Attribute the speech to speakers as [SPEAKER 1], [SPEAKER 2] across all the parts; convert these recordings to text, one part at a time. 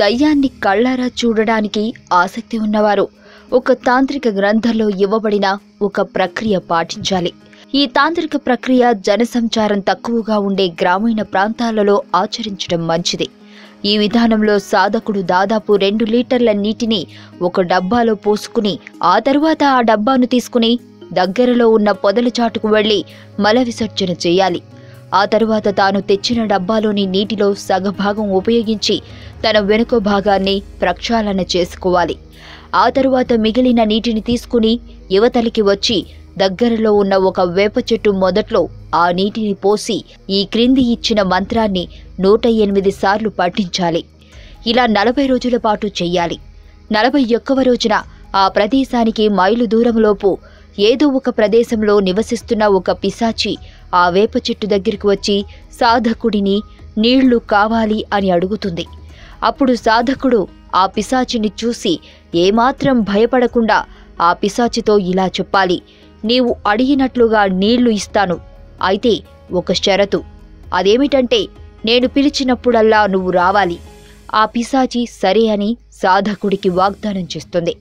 [SPEAKER 1] దయ్యాన్ని కళ్ళారా చూడడానికి ఆసక్తి ఉన్నవారు ఒక తాంత్రిక గ్రంథంలో ఇవ్వబడిన ఒక ప్రక్రియ పాటించాలి. ఈ తాంత్రిక ప్రక్రియ జనసంచారం తక్కువగా ఉండే గ్రామీణ ప్రాంతాలలో ఆచరించడం మంచిది. ఈ విధానంలో సాధకుడు దాదాపు 2 లీటర్ల నీటిని ఒక డబ్బాలో పోసుకుని ఆ తరువాత ఆ డబ్బాను తీసుకుని దగ్గరలో ఉన్న పొదల చాటుకు వెళ్లి మల విసర్జన చేయాలి. ఆ తరువాత తాను తెచ్చిన డబ్బాలోని నీటిలో సగభాగం ఉపయోగించి తన వెనుక భాగాన్ని ప్రక్షాళన చేసుకోవాలి. ఆ తరువాత మిగిలిన నీటిని తీసుకుని యువతలికి వచ్చి దగ్గరలో ఉన్న ఒక వేప చెట్టు మొదట్లో ఆ నీటిని పోసి ఈ క్రింది ఇచ్చిన మంత్రాన్ని 108 సార్లు పఠించాలి. ఇలా 40 రోజుల పాటు చెయ్యాలి. 41వ రోజున ఆ ప్రదేశానికి మైలు దూరంలోపు ఏదో ఒక ప్రదేశంలో నివసిస్తున్న ఒక పిశాచి ఆ వేప చెట్టు దగ్గరికి వచ్చి సాధకుడిని నీళ్లు కావాలి అని అడుగుతుంది. అప్పుడు సాధకుడు ఆ పిశాచిని చూసి ఏమాత్రం భయపడకుండా ఆ పిశాచితో ఇలా చెప్పాలి: నీవు అడిగినట్లుగా నీళ్లు ఇస్తాను, అయితే ఒక షరతు. అదేమిటంటే నేను పిలిచినప్పుడల్లా నువ్వు రావాలి. ఆ పిశాచి సరే అని సాధకుడికి వాగ్దానం చేస్తుంది.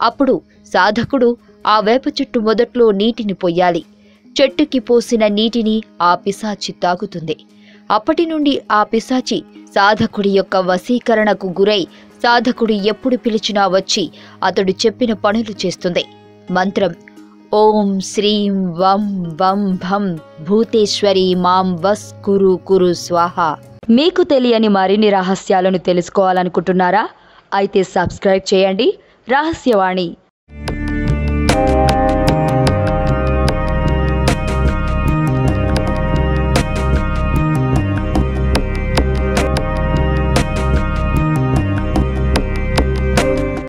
[SPEAKER 1] అప్పుడు సాధకుడు ఆ వేప చెట్టు మొదట్లో నీటిని పొయ్యాలి. చెట్టుకి పోసిన నీటిని ఆ పిశాచి తాగుతుంది. అప్పటి నుండి ఆ పిశాచి సాధకుడి యొక్క వశీకరణకు గురై సాధకుడు ఎప్పుడు పిలిచినా వచ్చి అతడు చెప్పిన పనులు చేస్తుంది. మంత్రం: ఓం శ్రీం వం వం భం భూతేశ్వరి మాం వస్ కురు కురు స్వాహ. మీకు తెలియని మరిన్ని రహస్యాలను తెలుసుకోవాలనుకుంటున్నారా? అయితే సబ్స్క్రైబ్ చేయండి రహస్యవాణి.